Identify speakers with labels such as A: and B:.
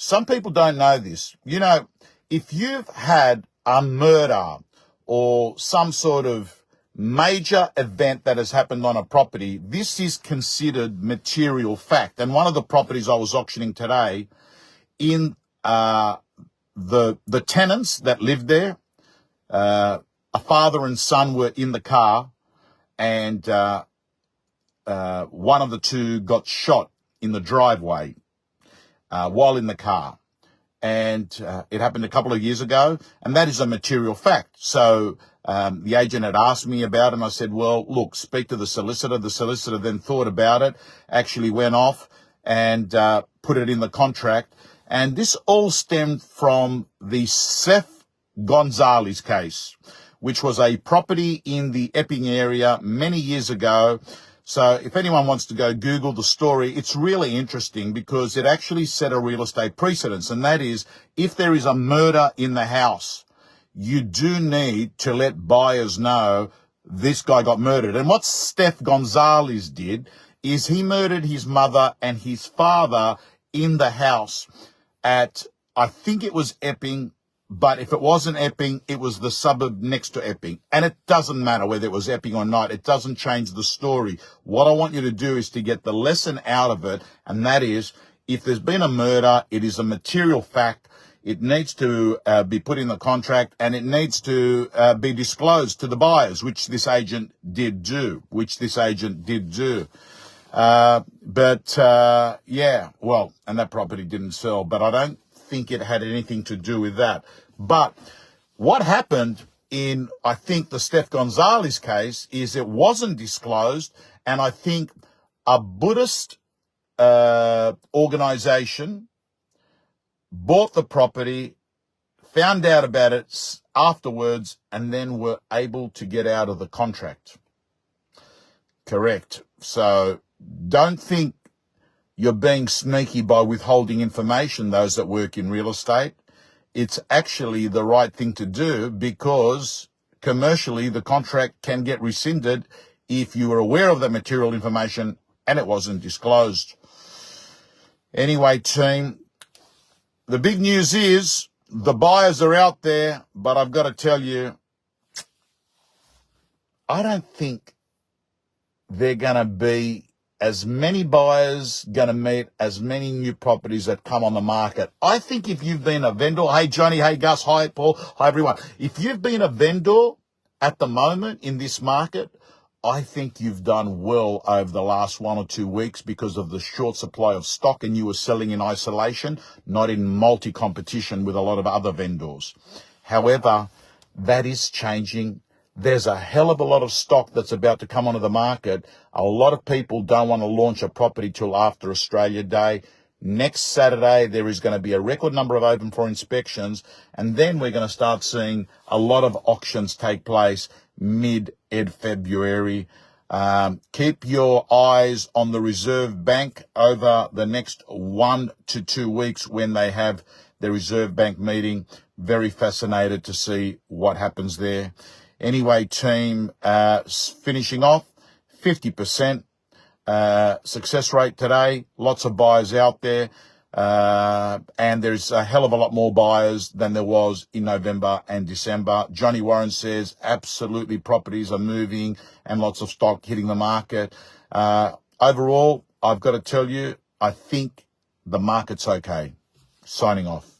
A: some people don't know this. You know, if you've had a murder or some sort of major event that has happened on a property, this is considered material fact. And one of the properties I was auctioning today, in the tenants that lived there, a father and son were in the car, and one of the two got shot in the driveway while in the car. And it happened a couple of years ago, and that is a material fact. So the agent had asked me about it, and I said, well, look, speak to the solicitor. The solicitor then thought about it, actually went off and put it in the contract. And this all stemmed from the Seth Gonzalez case, which was a property in the Epping area many years ago. So if anyone wants to go Google the story, it's really interesting because it actually set a real estate precedence. And that is, if there is a murder in the house, you do need to let buyers know this guy got murdered. And what Steph Gonzalez did is he murdered his mother and his father in the house at, I think it was Epping, but if it wasn't Epping, it was the suburb next to Epping. And it doesn't matter whether it was Epping or not. It doesn't change the story. What I want you to do is to get the lesson out of it, and that is, if there's been a murder, it is a material fact. It needs to be put in the contract, and it needs to be disclosed to the buyers, which this agent did do. Yeah, well, and that property didn't sell, but I don't think it had anything to do with that. But what happened in, I think, the Steph Gonzalez case is it wasn't disclosed, and I think a Buddhist organization bought the property, found out about it afterwards, and then were able to get out of the contract. Correct. So don't think you're being sneaky by withholding information, those that work in real estate. It's actually the right thing to do, because commercially the contract can get rescinded if you were aware of the material information and it wasn't disclosed. Anyway, team, the big news is the buyers are out there, but I've got to tell you, I don't think they're going to be as many buyers going to meet as many new properties that come on the market. I think if you've been a vendor, hey Johnny, hey Gus, hi Paul, hi everyone. If you've been a vendor at the moment in this market, I think you've done well over the last 1 or 2 weeks because of the short supply of stock, and you were selling in isolation, not in multi-competition with a lot of other vendors. However, that is changing. There's a hell of a lot of stock that's about to come onto the market. A lot of people don't want to launch a property till after Australia Day. Next Saturday, there is going to be a record number of open for inspections, and then we're going to start seeing a lot of auctions take place mid-February. Keep your eyes on the Reserve Bank over the next 1 to 2 weeks when they have the Reserve Bank meeting. Very fascinated to see what happens there. Anyway, team, finishing off, 50% success rate today. Lots of buyers out there, and there's a hell of a lot more buyers than there was in November and December. Johnny Warren says absolutely properties are moving and lots of stock hitting the market. Overall, I've got to tell you, I think the market's okay. Signing off.